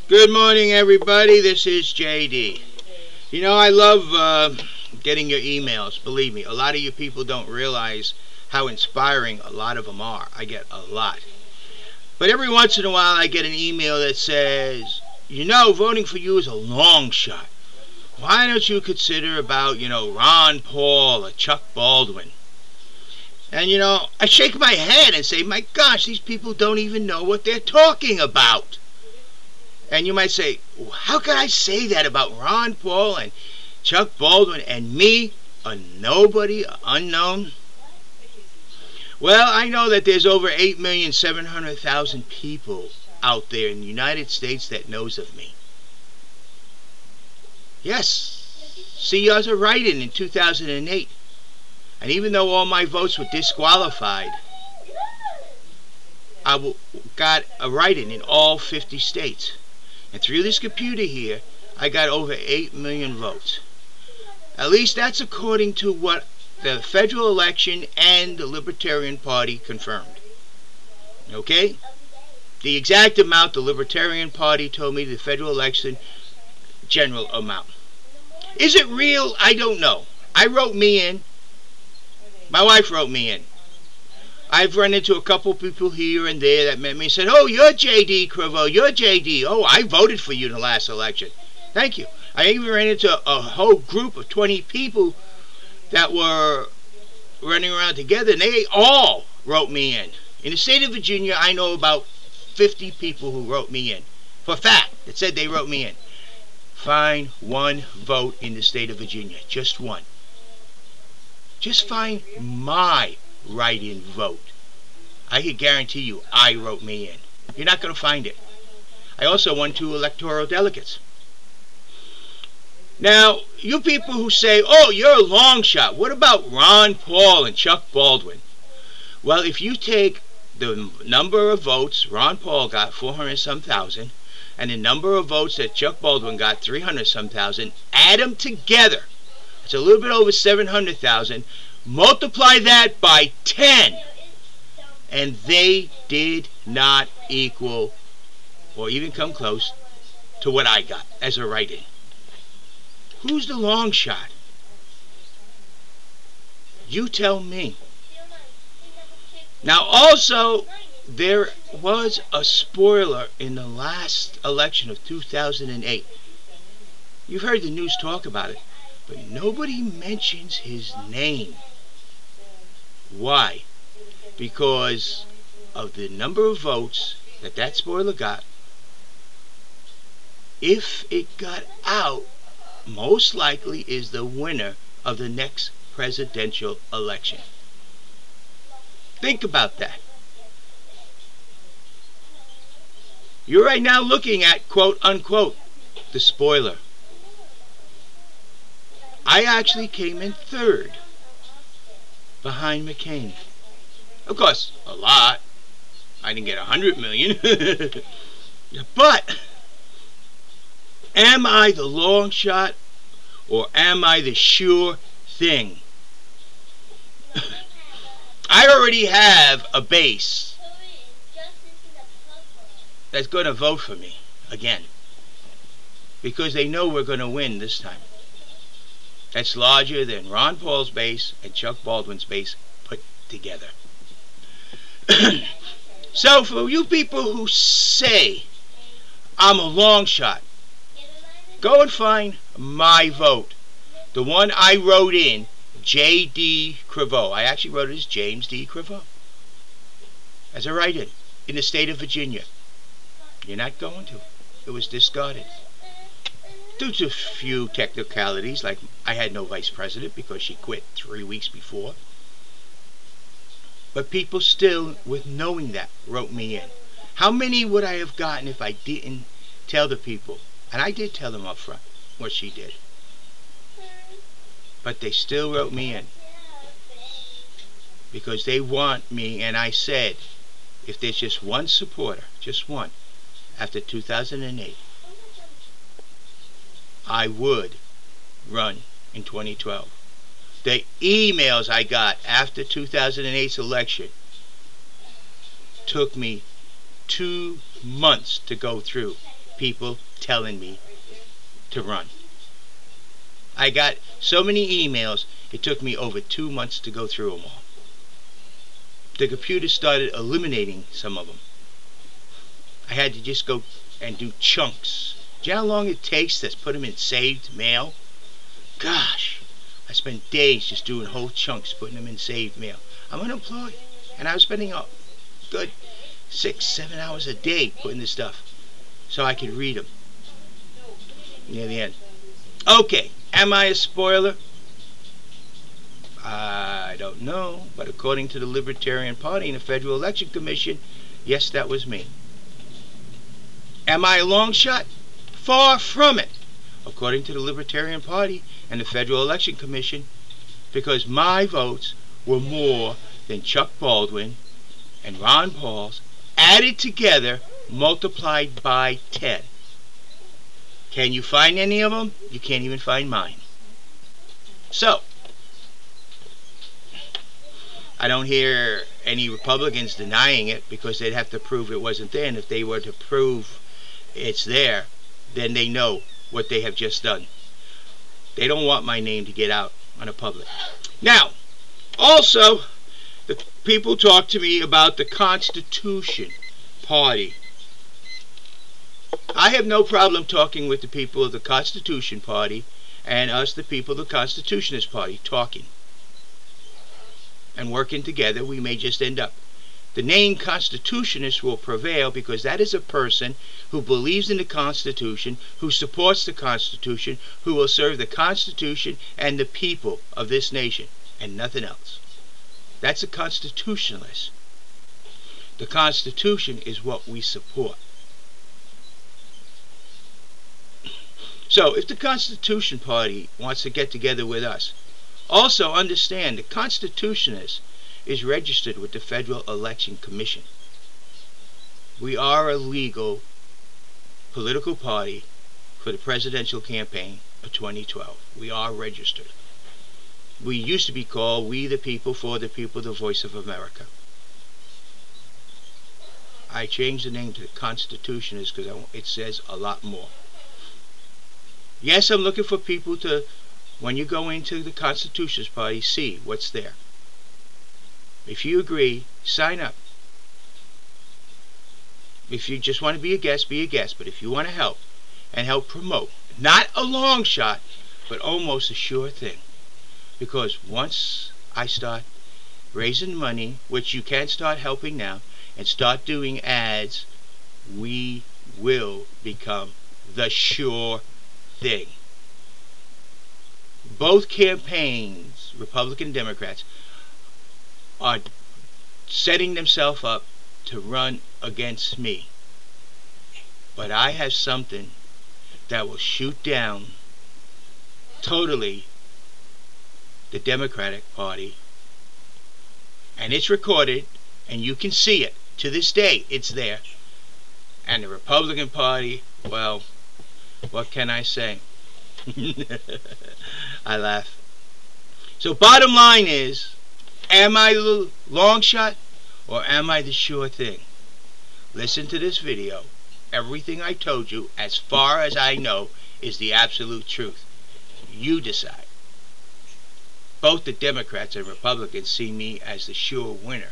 Good morning, everybody. This is JD. You know, I love getting your emails. Believe me, a lot of you people don't realize how inspiring a lot of them are. I get a lot. But every once in a while, I get an email that says, you know, voting for you is a long shot. Why don't you consider about, Ron Paul or Chuck Baldwin? And, I shake my head and say, my gosh, these people don't even know what they're talking about. And you might say, how could I say that about Ron Paul and Chuck Baldwin and me, a nobody, an unknown? Well, I know that there's over 8,700,000 people out there in the United States that knows of me. Yes, see, I was a write-in in 2008. And even though all my votes were disqualified, I got a write-in in all 50 states. And through this computer here, I got over 8 million votes. At least that's according to what the federal election and the Libertarian Party confirmed. Okay? The exact amount the Libertarian Party told me, the federal election general amount. Is it real? I don't know. I wrote me in. My wife wrote me in. I've run into a couple people here and there that met me and said, oh, you're J.D. Cravo, you're J.D. Oh, I voted for you in the last election. Thank you. I even ran into a whole group of 20 people that were running around together, and they all wrote me in. In the state of Virginia, I know about 50 people who wrote me in. For a fact, that said they wrote me in. Find one vote in the state of Virginia. Just one. Just find my write-in vote. I can guarantee you I wrote me in. You're not going to find it. I also won 2 electoral delegates. Now, you people who say, oh, you're a long shot. What about Ron Paul and Chuck Baldwin? Well, if you take the number of votes Ron Paul got, 400-some thousand, and the number of votes that Chuck Baldwin got, 300-some thousand, add them together. It's a little bit over 700,000. Multiply that by 10. And they did not equal or even come close to what I got as a write-in. Who's the long shot? You tell me. Now also, there was a spoiler in the last election of 2008. You've heard the news talk about it, but nobody mentions his name. Why? Because of the number of votes that spoiler got. If it got out, most likely is the winner of the next presidential election. Think about that. You're right now looking at, quote unquote, the spoiler. I actually came in 3rd behind McCain. Of course, a lot. I didn't get 100 million. But am I the long shot or am I the sure thing? I already have a base that's going to vote for me again because they know we're going to win this time. That's larger than Ron Paul's base and Chuck Baldwin's base put together. So for you people who say I'm a long shot, go and find my vote. The one I wrote in, J.D. Cravo. I actually wrote it as James D. Cravo. As a write-in in the state of Virginia. You're not going to. It was discarded. Due to a few technicalities, like I had no vice president because she quit 3 weeks before. But people still, with knowing that, wrote me in. How many would I have gotten if I didn't tell the people? And I did tell them up front what she did. But they still wrote me in. Because they want me, and I said, if there's just one supporter, just one, after 2008, I would run in 2012. The emails I got after 2008's election took me 2 months to go through. people telling me to run. I got so many emails, it took me over 2 months to go through them all. The computer started eliminating some of them. I had to just go and do chunks. Do you know how long it takes to put them in saved mail? Gosh, I spent days just doing whole chunks, putting them in saved mail. I'm unemployed, and I was spending a good 6-7 hours a day putting this stuff so I could read them near the end. Okay, am I a spoiler? I don't know, but according to the Libertarian Party and the Federal Election Commission, yes, that was me. Am I a long shot? Far from it, according to the Libertarian Party and the Federal Election Commission, because my votes were more than Chuck Baldwin and Ron Paul's added together multiplied by 10. Can you find any of them? You can't even find mine. So, I don't hear any Republicans denying it because they'd have to prove it wasn't there. And if they were to prove it's there, then they know what they have just done. They don't want my name to get out on the public. Now, also, the people talk to me about the Constitution Party. I have no problem talking with the people of the Constitution Party and us, the people of the Constitutionist Party, talking and working together. We may just end up. The name Constitutionist will prevail because that is a person who believes in the Constitution, who supports the Constitution, who will serve the Constitution and the people of this nation, and nothing else. That's a constitutionalist. The Constitution is what we support. So, if the Constitution Party wants to get together with us, also understand the Constitutionist is registered with the Federal Election Commission. We are a legal political party for the presidential campaign of 2012. We are registered. We used to be called We the People, For the People, the Voice of America. I changed the name to the Constitutionist because it says a lot more. Yes, I'm looking for people to, when you go into the Constitutionist Party, see what's there. If you agree, sign up. If you just want to be a guest, be a guest. But if you want to help and help promote, not a long shot, but almost a sure thing. Because once I start raising money, which you can start helping now, and start doing ads, we will become the sure thing. Both campaigns, Republican and Democrats, are setting themselves up to run against me. But I have something that will shoot down totally the Democratic Party. And it's recorded, and you can see it. To this day, it's there. And the Republican Party, well, what can I say? I laugh. So bottom line is, am I the long shot or am I the sure thing? Listen to this video. Everything I told you, as far as I know, is the absolute truth. You decide. Both the Democrats and Republicans see me as the sure winner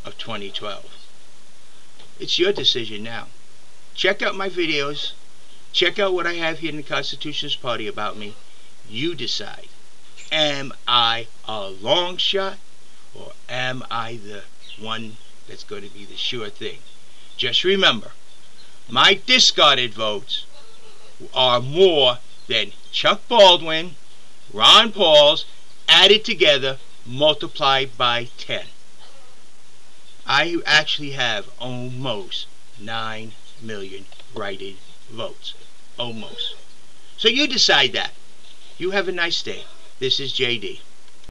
of 2012. It's your decision now. Check out my videos. Check out what I have here in the Constitutionist Party about me. You decide. Am I a long shot or am I the one that's going to be the sure thing? Just remember, my discarded votes are more than Chuck Baldwin, Ron Paul's, added together, multiplied by 10. I actually have almost 9 million write-in votes. Almost. So you decide that. You have a nice day. This is JD.